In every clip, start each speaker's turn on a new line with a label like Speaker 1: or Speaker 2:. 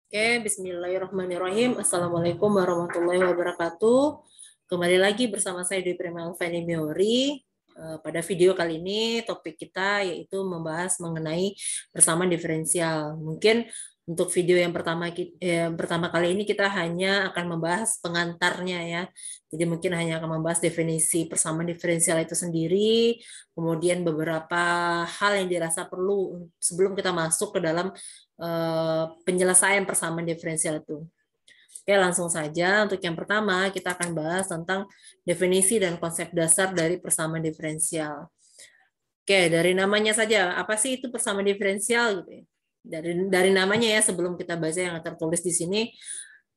Speaker 1: Oke, bismillahirrahmanirrahim. Assalamualaikum warahmatullahi wabarakatuh. Kembali lagi bersama saya Dwi Prima Alfani Miori. Pada video kali ini topik kita yaitu membahas mengenai persamaan diferensial. Mungkin untuk video yang pertama kali ini kita hanya akan membahas pengantarnya ya. Jadi mungkin hanya akan membahas definisi persamaan diferensial itu sendiri, kemudian beberapa hal yang dirasa perlu sebelum kita masuk ke dalam penyelesaian persamaan diferensial itu. Oke, langsung saja. Untuk yang pertama, kita akan bahas tentang definisi dan konsep dasar dari persamaan diferensial. Oke, dari namanya saja, apa sih itu persamaan diferensial gitu ya? Dari namanya ya, sebelum kita baca yang tertulis di sini,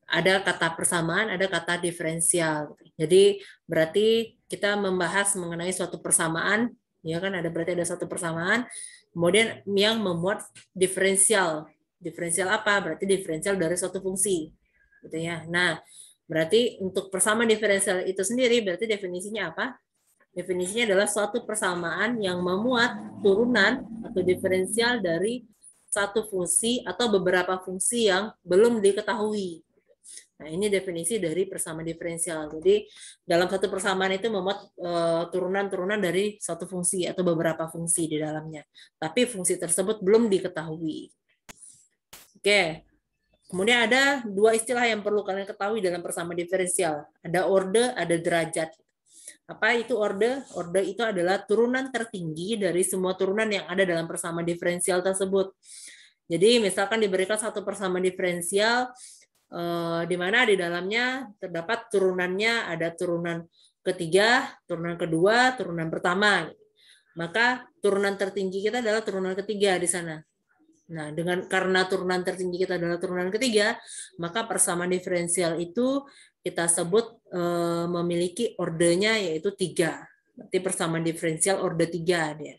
Speaker 1: ada kata persamaan, ada kata diferensial. Jadi berarti kita membahas mengenai suatu persamaan, ya kan? Berarti ada suatu persamaan, kemudian yang memuat diferensial. Diferensial apa? Berarti diferensial dari suatu fungsi, gitu ya. Nah, berarti untuk persamaan diferensial itu sendiri, berarti definisinya apa? Definisinya adalah suatu persamaan yang memuat turunan atau diferensial dari satu fungsi atau beberapa fungsi yang belum diketahui. Nah, ini definisi dari persamaan diferensial. Jadi, dalam satu persamaan itu memuat turunan-turunan dari satu fungsi atau beberapa fungsi di dalamnya. Tapi fungsi tersebut belum diketahui. Oke. Kemudian ada dua istilah yang perlu kalian ketahui dalam persamaan diferensial. Ada orde, ada derajat. Apa itu orde? Orde itu adalah turunan tertinggi dari semua turunan yang ada dalam persamaan diferensial tersebut. Jadi, misalkan diberikan satu persamaan diferensial, di mana di dalamnya terdapat turunannya, ada turunan ketiga, turunan kedua, turunan pertama. Maka turunan tertinggi kita adalah turunan ketiga di sana. Nah, karena turunan tertinggi kita adalah turunan ketiga, maka persamaan diferensial itu kita sebut memiliki ordenya yaitu 3. Berarti persamaan diferensial orde 3 dia.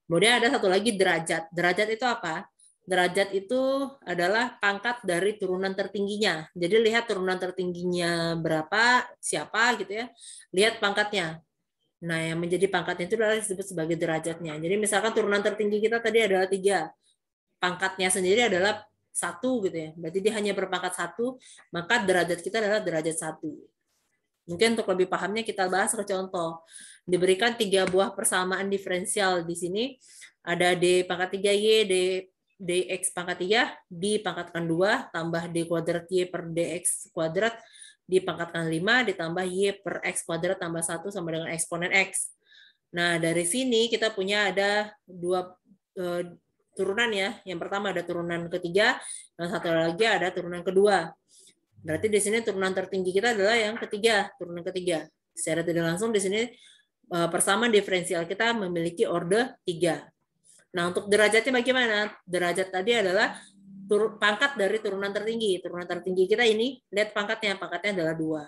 Speaker 1: Kemudian ada satu lagi derajat. Derajat itu apa? Derajat itu adalah pangkat dari turunan tertingginya. Jadi lihat turunan tertingginya berapa, siapa gitu ya. Lihat pangkatnya. Nah, yang menjadi pangkatnya itu adalah disebut sebagai derajatnya. Jadi misalkan turunan tertinggi kita tadi adalah 3. Pangkatnya sendiri adalah 1 gitu ya. Berarti dia hanya berpangkat 1, maka derajat kita adalah derajat 1. Mungkin untuk lebih pahamnya kita bahas ke contoh. Diberikan 3 buah persamaan diferensial di sini. Ada D pangkat 3Y, dx pangkat 3, dipangkatkan 2, tambah D kuadrat Y per dx kuadrat, dipangkatkan 5, ditambah Y per X kuadrat tambah 1 sama dengan eksponen X. Nah, dari sini kita punya ada 2 turunan ya. Yang pertama ada turunan ketiga, dan satu lagi ada turunan kedua. Berarti di sini turunan tertinggi kita adalah yang ketiga, turunan ketiga. Secara tidak langsung di sini persamaan diferensial kita memiliki orde 3. Nah, untuk derajatnya bagaimana? Derajat tadi adalah pangkat dari turunan tertinggi. Turunan tertinggi kita ini, lihat pangkatnya adalah 2.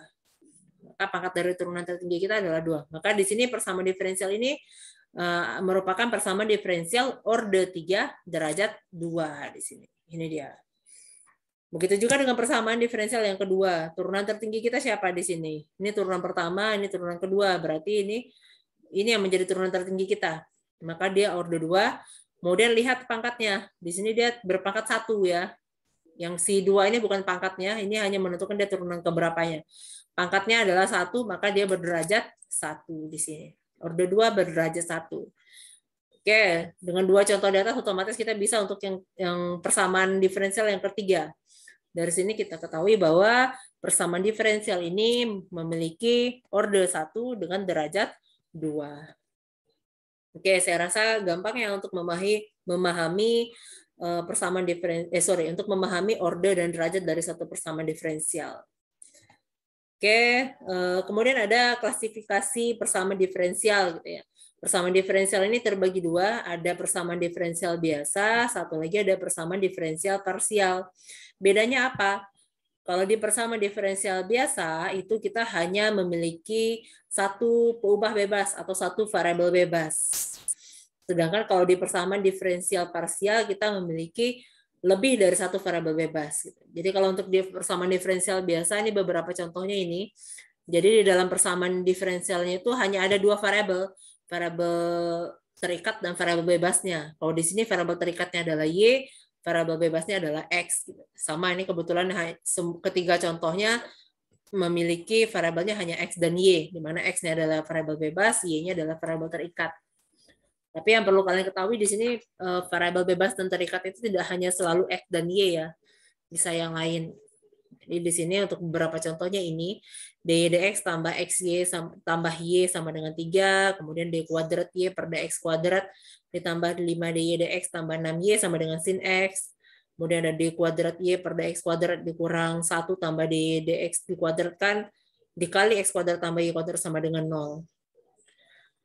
Speaker 1: Maka pangkat dari turunan tertinggi kita adalah 2. Maka di sini persamaan diferensial ini merupakan persamaan diferensial orde 3 derajat 2 di sini. Ini dia. Begitu juga dengan persamaan diferensial yang kedua. Turunan tertinggi kita siapa di sini? Ini turunan pertama, ini turunan kedua. Berarti ini yang menjadi turunan tertinggi kita. Maka dia orde 2. Kemudian lihat pangkatnya. Di sini dia berpangkat 1 ya. Yang si 2 ini bukan pangkatnya, ini hanya menentukan dia turunan keberapanya. Pangkatnya adalah 1, maka dia berderajat 1 di sini. Orde 2 berderajat 1. Oke, dengan 2 contoh di atas otomatis kita bisa untuk yang persamaan diferensial yang ketiga. Dari sini kita ketahui bahwa persamaan diferensial ini memiliki orde 1 dengan derajat 2. Oke, saya rasa gampang ya untuk memahami persamaan untuk memahami orde dan derajat dari satu persamaan diferensial. Oke, kemudian ada klasifikasi persamaan diferensial gitu ya. Persamaan diferensial ini terbagi 2, ada persamaan diferensial biasa, satu lagi ada persamaan diferensial parsial. Bedanya apa? Kalau di persamaan diferensial biasa, itu kita hanya memiliki satu peubah bebas atau satu variabel bebas. Sedangkan kalau di persamaan diferensial parsial, kita memiliki lebih dari satu variabel bebas. Jadi kalau untuk di persamaan diferensial biasa, ini beberapa contohnya ini. Jadi di dalam persamaan diferensialnya itu hanya ada 2 variabel terikat dan variabel bebasnya. Kalau di sini variabel terikatnya adalah Y, variabel bebasnya adalah X. Sama ini kebetulan ketiga contohnya memiliki variabelnya hanya X dan Y, di mana X-nya adalah variabel bebas, Y-nya adalah variabel terikat. Tapi yang perlu kalian ketahui di sini variabel bebas dan terikat itu tidak hanya selalu X dan Y ya, bisa yang lain. Jadi di sini untuk beberapa contohnya ini dy dx tambah xy tambah y sama dengan 3, kemudian d kuadrat y per dx kuadrat ditambah 5 dy dx tambah 6y sama dengan sin x. Kemudian ada d kuadrat y per dx kuadrat dikurang 1 tambah dy dx dikuadratkan dikali x kuadrat tambah y kuadrat sama dengan 0.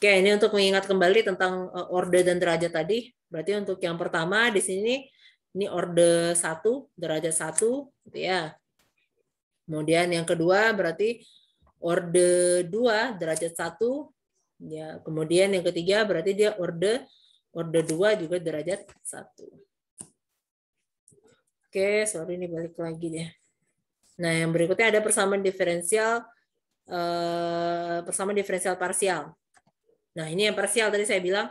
Speaker 1: Oke, ini untuk mengingat kembali tentang orde dan derajat tadi. Berarti untuk yang pertama di sini ini orde 1, derajat 1 gitu ya. Kemudian yang kedua berarti orde 2 derajat 1 ya. Kemudian yang ketiga berarti dia orde 2 juga derajat 1. Oke, sorry ini balik lagi deh. Nah, yang berikutnya ada persamaan diferensial parsial. Nah, ini yang parsial tadi saya bilang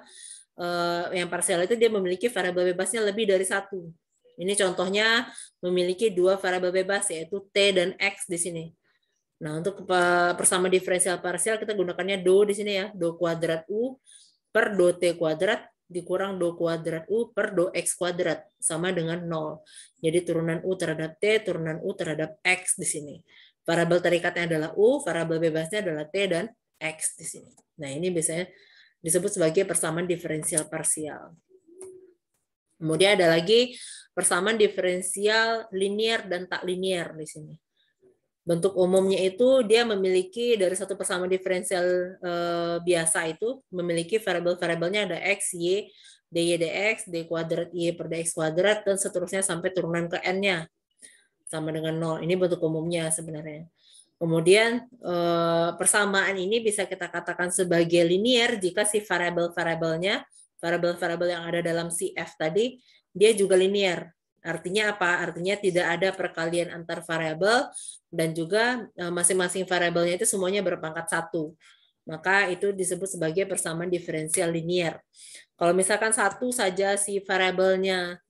Speaker 1: yang parsial itu dia memiliki variabel bebasnya lebih dari 1. Ini contohnya memiliki 2 variabel bebas yaitu T dan X di sini. Nah, untuk persamaan diferensial parsial kita gunakannya do di sini ya, do kuadrat U per do T kuadrat dikurang do kuadrat U per do X kuadrat sama dengan 0. Jadi turunan U terhadap T, turunan U terhadap X di sini. Variabel terikatnya adalah U, variabel bebasnya adalah T dan X di sini. Nah, ini biasanya disebut sebagai persamaan diferensial parsial. Kemudian ada lagi persamaan diferensial linier dan tak linier di sini. Bentuk umumnya itu dia memiliki dari satu persamaan diferensial biasa itu memiliki variabel-variabelnya ada x, y, dy dx, d kuadrat y per dx kuadrat dan seterusnya sampai turunan ke n-nya sama dengan 0. Ini bentuk umumnya sebenarnya. Kemudian persamaan ini bisa kita katakan sebagai linier jika si variabel-variabelnya, variabel-variabel yang ada dalam si f tadi, dia juga linier. Artinya apa? Artinya tidak ada perkalian antar variabel dan juga masing-masing variabelnya itu semuanya berpangkat 1. Maka itu disebut sebagai persamaan diferensial linier. Kalau misalkan satu saja si variabelnya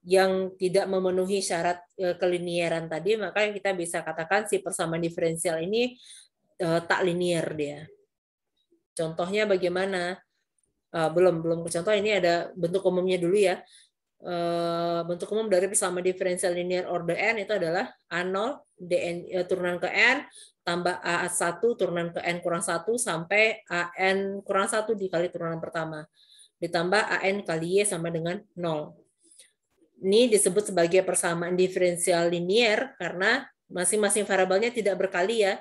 Speaker 1: yang tidak memenuhi syarat kelinieran tadi, maka kita bisa katakan si persamaan diferensial ini tak linier dia. Contohnya bagaimana? Belum contoh, ini ada bentuk umumnya dulu ya. Bentuk umum dari persamaan diferensial linier orde n itu adalah A0 dn turunan ke n tambah A1 turunan ke n kurang 1 sampai AN kurang 1 dikali turunan pertama ditambah AN kali Y sama dengan 0. Ini disebut sebagai persamaan diferensial linier karena masing-masing variabelnya tidak berkali ya.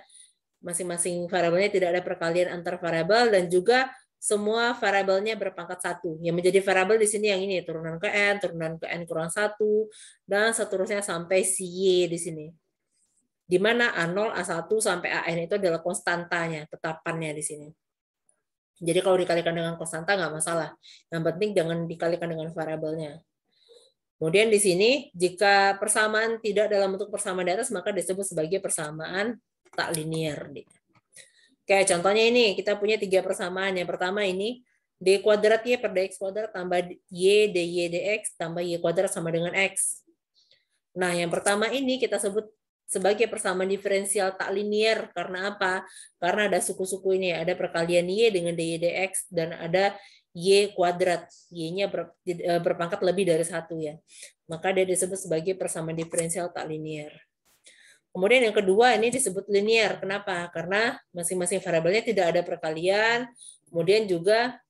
Speaker 1: Masing-masing variabelnya tidak ada perkalian antar variabel dan juga semua variabelnya berpangkat 1. Yang menjadi variabel di sini yang ini, turunan ke n kurang 1, dan seterusnya sampai si y di sini. Di mana A0, A1 sampai AN itu adalah konstantanya, tetapannya di sini. Jadi kalau dikalikan dengan konstanta nggak masalah. Yang penting jangan dikalikan dengan variabelnya. Kemudian di sini, jika persamaan tidak dalam bentuk persamaan di atas, maka disebut sebagai persamaan tak linier. Oke, contohnya ini kita punya 3 persamaan. Yang pertama ini d kuadrat y per dx kuadrat tambah y dy dx tambah y kuadrat sama dengan x. Nah, yang pertama ini kita sebut sebagai persamaan diferensial tak linier. Karena apa? Karena ada suku-suku ini, ada perkalian y dengan dy dx dan ada y kuadrat. Y-nya berpangkat lebih dari 1 ya. Maka dia disebut sebagai persamaan diferensial tak linier. Kemudian yang kedua ini disebut linier. Kenapa? Karena masing-masing variabelnya tidak ada perkalian. Kemudian juga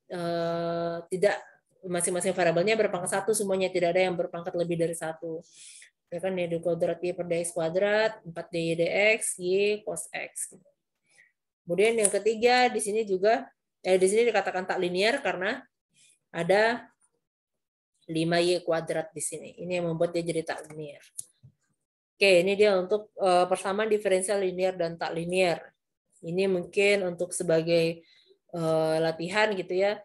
Speaker 1: tidak masing-masing variabelnya berpangkat 1 semuanya, tidak ada yang berpangkat lebih dari 1. Ya kan, d kuadrat y per dx kuadrat 4 dy dx y cos x. Kemudian yang ketiga di sini juga di sini dikatakan tak linier karena ada 5y kuadrat di sini. Ini yang membuat dia jadi tak linier. Oke, ini dia untuk persamaan diferensial linier dan tak linier. Ini mungkin untuk sebagai latihan gitu ya,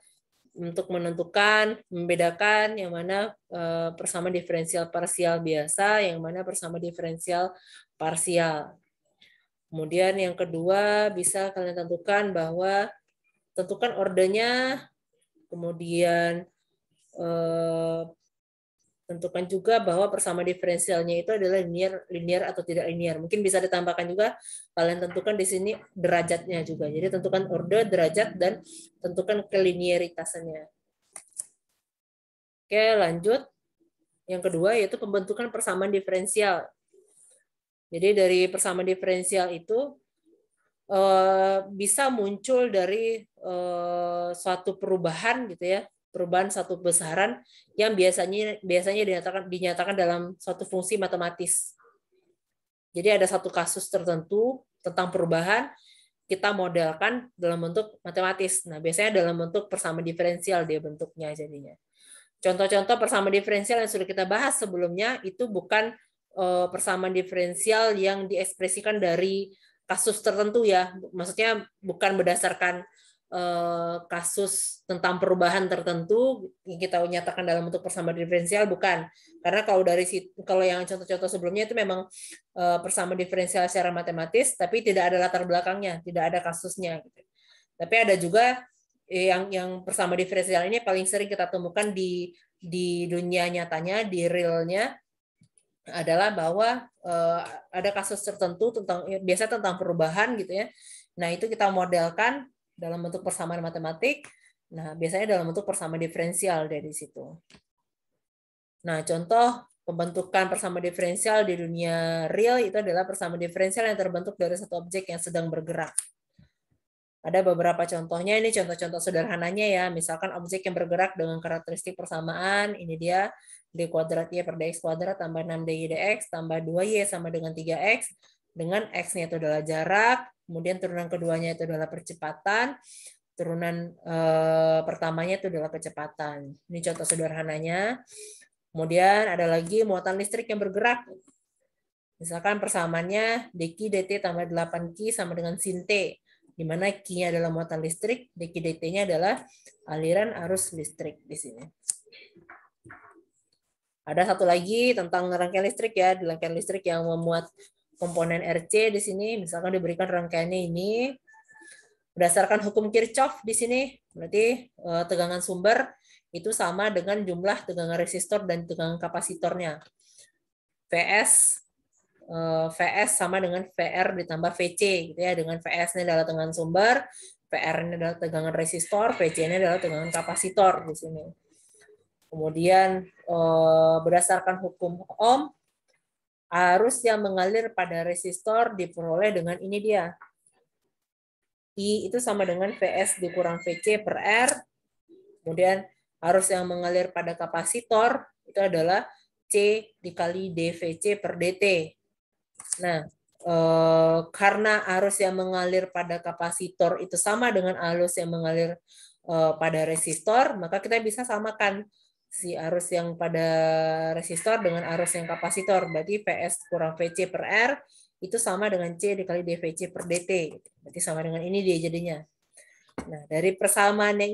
Speaker 1: untuk menentukan, membedakan yang mana persamaan diferensial parsial biasa, yang mana persamaan diferensial parsial. Kemudian yang kedua bisa kalian tentukan bahwa tentukan ordenya, kemudian Tentukan juga bahwa persamaan diferensialnya itu adalah linear atau tidak linear. Mungkin bisa ditambahkan juga, kalian tentukan di sini derajatnya juga. Jadi tentukan order, derajat, dan tentukan kelinearitasannya. Oke, lanjut. Yang kedua yaitu pembentukan persamaan diferensial. Jadi dari persamaan diferensial itu bisa muncul dari suatu perubahan gitu ya, perubahan satu besaran yang biasanya dinyatakan dalam suatu fungsi matematis. Jadi ada satu kasus tertentu tentang perubahan, kita modelkan dalam bentuk matematis. Nah, biasanya dalam bentuk persamaan diferensial dia bentuknya jadinya. Contoh-contoh persamaan diferensial yang sudah kita bahas sebelumnya itu bukan persamaan diferensial yang diekspresikan dari kasus tertentu ya. Maksudnya bukan berdasarkan kasus tentang perubahan tertentu yang kita nyatakan dalam bentuk persamaan diferensial, bukan. Karena kalau yang contoh-contoh sebelumnya itu memang persamaan diferensial secara matematis, tapi tidak ada latar belakangnya, tidak ada kasusnya. Tapi ada juga yang persamaan diferensial ini paling sering kita temukan di dunia nyatanya, di realnya, adalah bahwa ada kasus tertentu biasa tentang perubahan gitu ya. Nah, itu kita modelkan dalam bentuk persamaan matematik. Nah, biasanya dalam bentuk persamaan diferensial dari situ. Nah, contoh pembentukan persamaan diferensial di dunia real itu adalah persamaan diferensial yang terbentuk dari satu objek yang sedang bergerak. Ada beberapa contohnya, ini contoh-contoh sederhananya ya. Misalkan objek yang bergerak dengan karakteristik persamaan, ini dia d kuadrat y per dx kuadrat tambah 6dy dx tambah 2y sama dengan 3x, dengan x-nya itu adalah jarak, kemudian turunan keduanya itu adalah percepatan, turunan pertamanya itu adalah kecepatan. Ini contoh sederhananya. Kemudian ada lagi muatan listrik yang bergerak. Misalkan persamaannya dq dt tambah 8q sama dengan sin t, di mana Q-nya adalah muatan listrik, dq dt-nya adalah aliran arus listrik di sini. Ada satu lagi tentang rangkaian listrik ya, di rangkaian listrik yang memuat komponen RC di sini, misalkan diberikan rangkaiannya ini berdasarkan hukum Kirchhoff di sini, berarti tegangan sumber itu sama dengan jumlah tegangan resistor dan tegangan kapasitornya. VS sama dengan VR ditambah VC gitu ya, dengan VS ini adalah tegangan sumber, VR ini adalah tegangan resistor, VC ini adalah tegangan kapasitor di sini. Kemudian berdasarkan hukum Ohm, arus yang mengalir pada resistor diperoleh dengan ini dia. I itu sama dengan VS dikurang VC per R. Kemudian arus yang mengalir pada kapasitor itu adalah C dikali dVC per dt. Nah, karena arus yang mengalir pada kapasitor itu sama dengan arus yang mengalir pada resistor, maka kita bisa samakan si arus yang pada resistor dengan arus yang kapasitor. Berarti VS kurang VC per R itu sama dengan C dikali dVC per dt. Berarti sama dengan ini dia jadinya. Nah, dari persamaan yang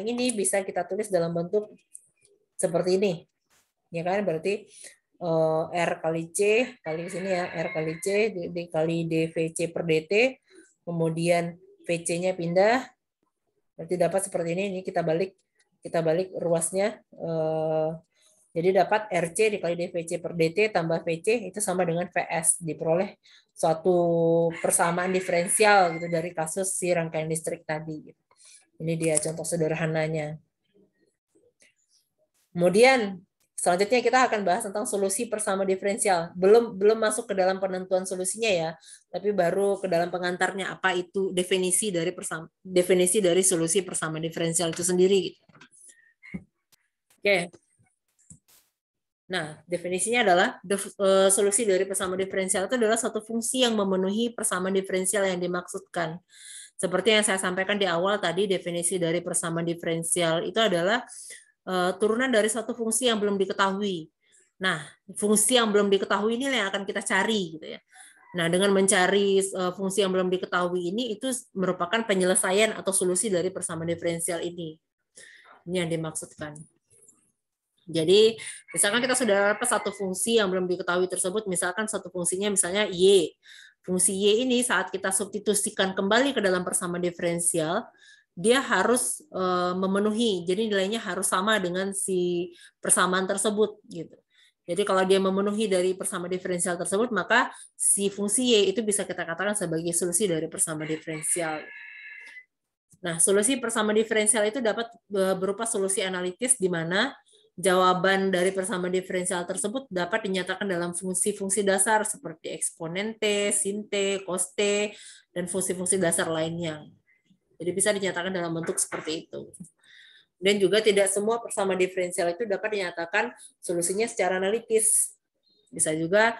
Speaker 1: ini bisa kita tulis dalam bentuk seperti ini. Ya kan? Berarti R kali C kali sini ya, R kali C dikali dVC per dt, kemudian VC-nya pindah, berarti dapat seperti ini. Ini kita balik ruasnya, jadi dapat RC dikali dVC per dt tambah VC itu sama dengan VS, diperoleh suatu persamaan diferensial gitu dari kasus si rangkaian listrik tadi. Ini dia contoh sederhananya. Kemudian selanjutnya kita akan bahas tentang solusi persamaan diferensial. Belum masuk ke dalam penentuan solusinya ya, tapi baru ke dalam pengantarnya, apa itu definisi dari solusi persamaan diferensial itu sendiri. Oke. Nah, definisinya adalah solusi dari persamaan diferensial itu adalah satu fungsi yang memenuhi persamaan diferensial yang dimaksudkan. Seperti yang saya sampaikan di awal tadi, definisi dari persamaan diferensial itu adalah turunan dari suatu fungsi yang belum diketahui. Nah, fungsi yang belum diketahui ini yang akan kita cari gitu ya. Nah, dengan mencari fungsi yang belum diketahui ini itu merupakan penyelesaian atau solusi dari persamaan diferensial ini. Ini yang dimaksudkan. Jadi, misalkan kita sudah dapat satu fungsi yang belum diketahui tersebut, misalkan satu fungsinya misalnya Y. Fungsi Y ini saat kita substitusikan kembali ke dalam persamaan diferensial, dia harus memenuhi, jadi nilainya harus sama dengan si persamaan tersebut gitu. Jadi kalau dia memenuhi dari persamaan diferensial tersebut, maka si fungsi y itu bisa kita katakan sebagai solusi dari persamaan diferensial. Nah, solusi persamaan diferensial itu dapat berupa solusi analitis di mana jawaban dari persamaan diferensial tersebut dapat dinyatakan dalam fungsi-fungsi dasar seperti eksponen T, sin T, cos T, dan fungsi-fungsi dasar lainnya. Jadi bisa dinyatakan dalam bentuk seperti itu. Dan juga tidak semua persamaan diferensial itu dapat dinyatakan solusinya secara analitis. Bisa juga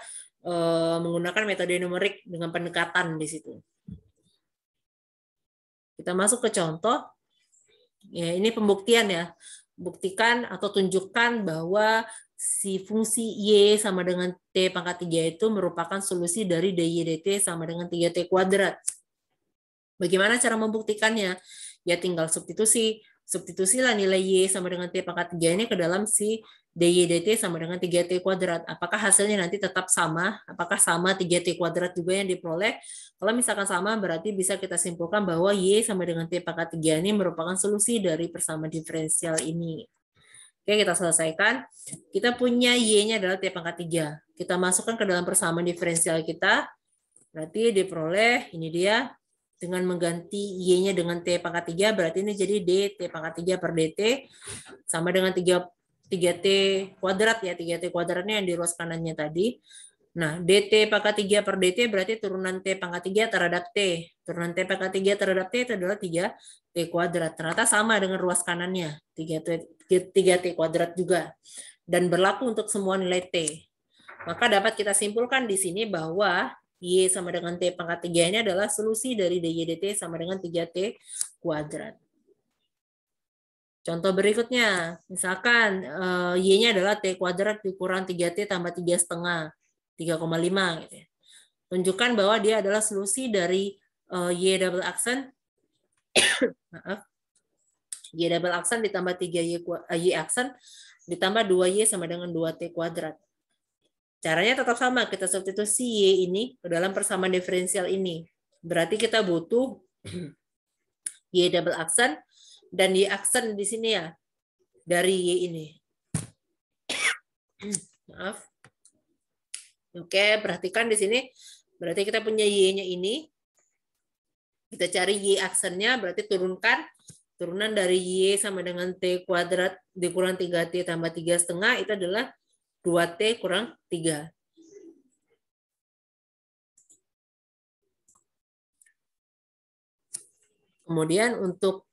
Speaker 1: menggunakan metode numerik dengan pendekatan di situ. Kita masuk ke contoh. Ya, ini pembuktian ya. Buktikan atau tunjukkan bahwa si fungsi y sama dengan t pangkat 3 itu merupakan solusi dari dy dt sama dengan 3t kuadrat. Bagaimana cara membuktikannya? Ya tinggal substitusilah nilai y sama dengan t pangkat 3 ini ke dalam si dy dt sama dengan 3t kuadrat. Apakah hasilnya nanti tetap sama? Apakah sama 3t kuadrat juga yang diperoleh? Kalau misalkan sama, berarti bisa kita simpulkan bahwa y sama dengan t pangkat 3 ini merupakan solusi dari persamaan diferensial ini. Oke, kita selesaikan. Kita punya y-nya adalah t pangkat 3. Kita masukkan ke dalam persamaan diferensial kita. Berarti diperoleh, ini dia, dengan mengganti y-nya dengan t pangkat 3, berarti ini jadi dt pangkat 3 per dt sama dengan 3t kuadrat ya, 3t kuadratnya yang di ruas kanannya tadi. Nah, dt pangkat 3 per dt berarti turunan t pangkat 3 terhadap t. Turunan t pangkat 3 terhadap t itu adalah 3t kuadrat. Ternyata sama dengan ruas kanannya, 3t kuadrat juga. Dan berlaku untuk semua nilai t. Maka dapat kita simpulkan di sini bahwa y sama dengan t pangkat 3 ini adalah solusi dari dy dt sama dengan 3t kuadrat. Contoh berikutnya, misalkan y-nya adalah t kuadrat dikurang 3t tambah 3 setengah, 3,5 gitu ya. Tunjukkan bahwa dia adalah solusi dari y double aksen maaf. Y double aksen ditambah 3y aksen ditambah 2y sama dengan 2t kuadrat. Caranya tetap sama, kita substitusi y ini ke dalam persamaan diferensial ini. Berarti kita butuh y double aksen dan y aksen di sini ya, dari y ini. Maaf. Oke, perhatikan di sini. Berarti kita punya y-nya ini. Kita cari y aksennya, berarti turunkan. Turunan dari y sama dengan t kuadrat dikurang 3t tambah 3 setengah, itu adalah 2t kurang 3. Kemudian untuk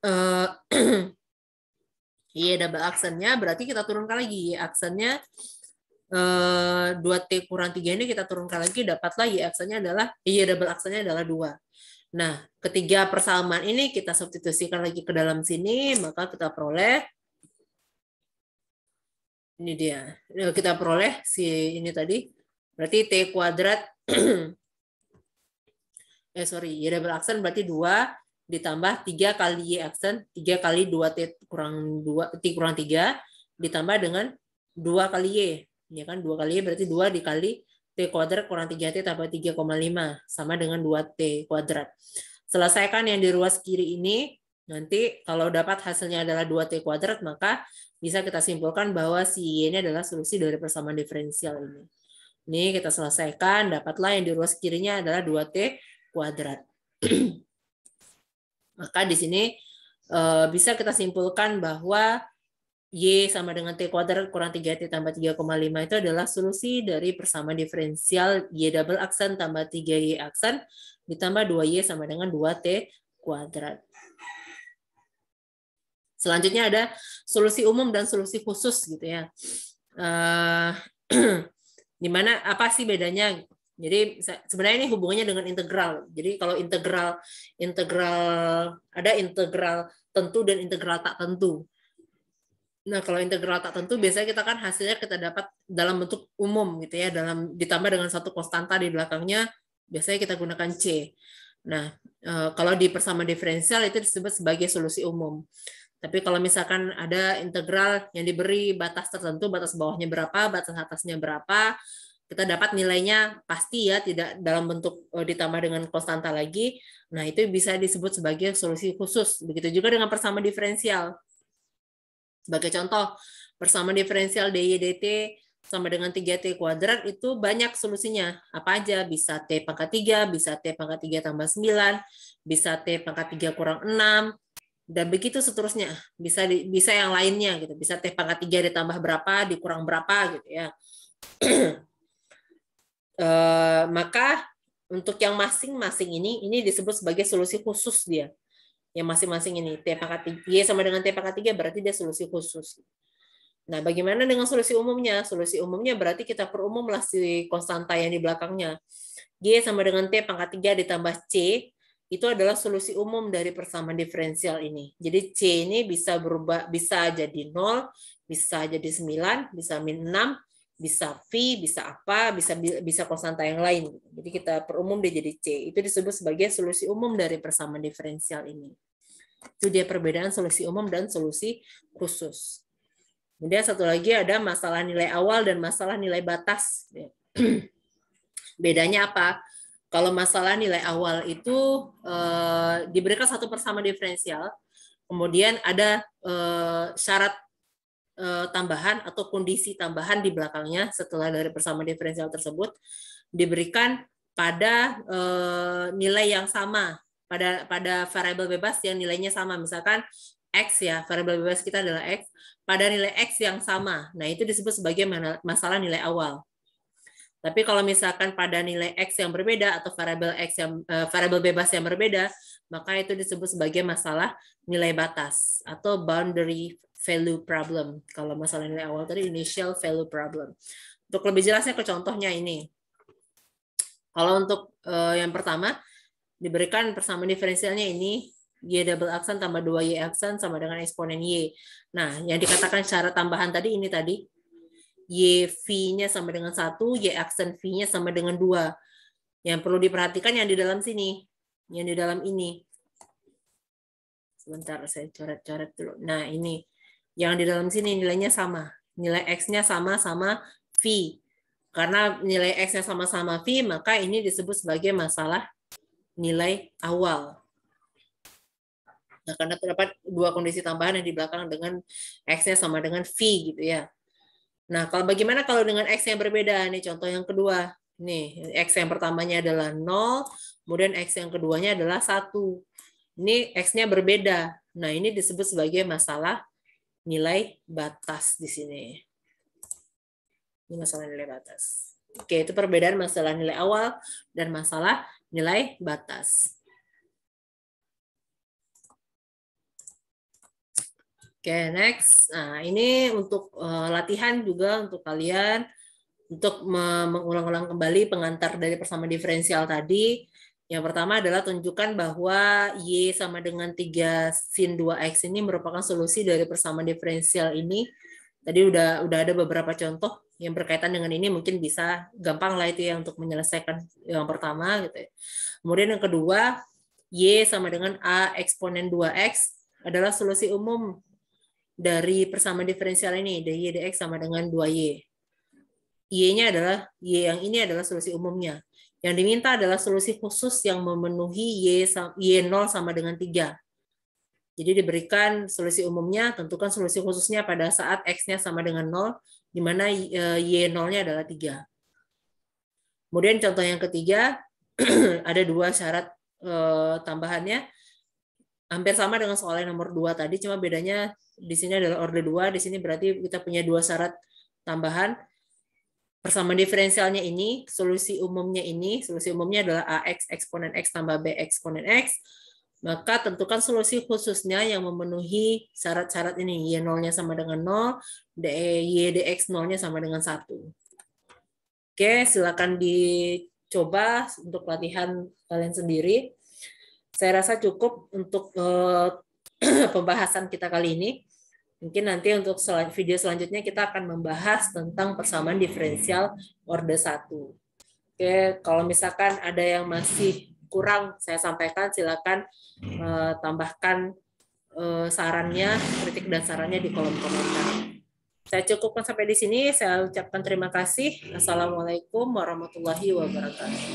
Speaker 1: y double aksennya, berarti kita turunkan lagi y aksennya 2t kurang 3 ini kita turunkan lagi, dapatlah y aksennya adalah y double aksennya adalah 2. Nah, ketiga persamaan ini kita substitusikan lagi ke dalam sini, maka kita peroleh ini dia. Kita peroleh si ini tadi. Berarti t kuadrat y double aksen berarti 2 ditambah 3 kali y aksen, 3 kali 2t kurang 2 t kurang 3 ditambah dengan 2 kali y. Ya kan 2 kali y berarti 2 dikali t kuadrat kurang 3t tambah 3,5 sama dengan 2t kuadrat. Selesaikan yang di ruas kiri ini. Nanti kalau dapat hasilnya adalah 2t kuadrat, maka bisa kita simpulkan bahwa si y ini adalah solusi dari persamaan diferensial ini. Ini kita selesaikan, dapatlah yang di ruas kirinya adalah 2t kuadrat. Maka di sini bisa kita simpulkan bahwa y sama dengan t kuadrat kurang 3t tambah 3,5 itu adalah solusi dari persamaan diferensial y double aksen tambah 3y aksen ditambah 2y sama dengan 2t kuadrat. Selanjutnya ada solusi umum dan solusi khusus gitu ya. Di mana apa sih bedanya? Jadi sebenarnya ini hubungannya dengan integral. Jadi kalau integral ada integral tentu dan integral tak tentu. Nah, kalau integral tak tentu biasanya kita kan hasilnya kita dapat dalam bentuk umum gitu ya, ditambah dengan satu konstanta di belakangnya, biasanya kita gunakan C. Nah, kalau di persamaan diferensial itu disebut sebagai solusi umum. Tapi kalau misalkan ada integral yang diberi batas tertentu, batas bawahnya berapa, batas atasnya berapa, kita dapat nilainya pasti ya, tidak dalam bentuk ditambah dengan konstanta lagi. Nah, itu bisa disebut sebagai solusi khusus. Begitu juga dengan persamaan diferensial. Sebagai contoh, persamaan diferensial dy dt sama dengan 3t kuadrat itu banyak solusinya. Apa aja? Bisa t pangkat 3, bisa t pangkat 3 tambah 9, bisa t pangkat 3 kurang 6, dan begitu seterusnya. Bisa yang lainnya gitu. Bisa t pangkat 3 ditambah berapa, dikurang berapa gitu ya. Maka untuk yang masing-masing ini disebut sebagai solusi khusus dia. Yang masing-masing ini t pangkat 3 y sama dengan t pangkat 3 berarti dia solusi khusus. Nah, bagaimana dengan solusi umumnya? Solusi umumnya berarti kita perumumlah si konstanta yang di belakangnya. Y sama dengan t pangkat 3 ditambah c itu adalah solusi umum dari persamaan diferensial ini. Jadi c ini bisa berubah, bisa jadi 0, bisa jadi 9, bisa min 6, bisa V, bisa apa, bisa konstanta yang lain. Jadi kita perumum dia jadi C. Itu disebut sebagai solusi umum dari persamaan diferensial ini. Itu dia perbedaan solusi umum dan solusi khusus. Kemudian satu lagi ada masalah nilai awal dan masalah nilai batas. Bedanya apa? Kalau masalah nilai awal itu diberikan satu persamaan diferensial, kemudian ada syarat tambahan atau kondisi tambahan di belakangnya setelah dari persamaan diferensial tersebut diberikan pada nilai yang sama, pada variabel bebas yang nilainya sama, misalkan x ya, variabel bebas kita adalah x, pada nilai x yang sama. Nah, itu disebut sebagai masalah nilai awal. Tapi kalau misalkan pada nilai x yang berbeda atau variabel bebas yang berbeda, maka itu disebut sebagai masalah nilai batas atau boundary value problem. Kalau masalah nilai awal tadi initial value problem. Untuk lebih jelasnya ke contohnya ini. Kalau untuk yang pertama diberikan persamaan diferensialnya ini y double aksen tambah 2y aksen sama dengan eksponen y. Nah, yang dikatakan syarat tambahan tadi ini tadi y v-nya sama dengan 1, y aksen v-nya sama dengan 2. Yang perlu diperhatikan yang di dalam sini, yang di dalam ini. Sebentar, saya coret-coret dulu. Nah, ini. Yang di dalam sini nilainya sama. Nilai X-nya sama-sama V. Karena nilai X-nya sama-sama V, maka ini disebut sebagai masalah nilai awal. Nah, karena terdapat dua kondisi tambahan yang di belakang dengan X-nya sama dengan V gitu ya. Nah, bagaimana kalau dengan X yang berbeda? Nih contoh yang kedua. Nih, X yang pertamanya adalah 0, kemudian X yang keduanya adalah 1. Ini X-nya berbeda. Nah, ini disebut sebagai masalah nilai batas di sini. Ini masalah nilai batas. Oke, itu perbedaan masalah nilai awal dan masalah nilai batas. Oke, next. Nah, ini untuk latihan juga untuk kalian untuk mengulang-ulang kembali pengantar dari persamaan diferensial tadi. Yang pertama adalah tunjukkan bahwa Y sama dengan 3 sin 2X ini merupakan solusi dari persamaan diferensial ini. Tadi udah ada beberapa contoh yang berkaitan dengan ini, mungkin bisa gampang lah itu ya untuk menyelesaikan yang pertama gitu ya. Kemudian yang kedua, Y sama dengan A eksponen 2X adalah solusi umum dari persamaan diferensial ini, dy dx sama dengan 2y. Y-nya adalah Y yang ini adalah solusi umumnya. Yang diminta adalah solusi khusus yang memenuhi Y0 sama dengan 3. Jadi diberikan solusi umumnya, tentukan solusi khususnya pada saat X-nya sama dengan 0, di mana Y0-nya adalah 3. Kemudian contoh yang ketiga, ada dua syarat tambahannya. Hampir sama dengan soal yang nomor 2 tadi, cuma bedanya di sini adalah order 2, di sini berarti kita punya dua syarat tambahan. Persamaan diferensialnya ini, solusi umumnya adalah AX eksponen X tambah B eksponen X, maka tentukan solusi khususnya yang memenuhi syarat-syarat ini, Y0-nya sama dengan 0, Y dx 0-nya sama dengan 1. Oke, silakan dicoba untuk latihan kalian sendiri. Saya rasa cukup untuk pembahasan kita kali ini. Mungkin nanti untuk video selanjutnya kita akan membahas tentang persamaan diferensial orde 1. Oke, kalau misalkan ada yang masih kurang saya sampaikan, silakan tambahkan sarannya, kritik dan sarannya di kolom komentar. Saya cukupkan sampai di sini. Saya ucapkan terima kasih. Assalamualaikum warahmatullahi wabarakatuh.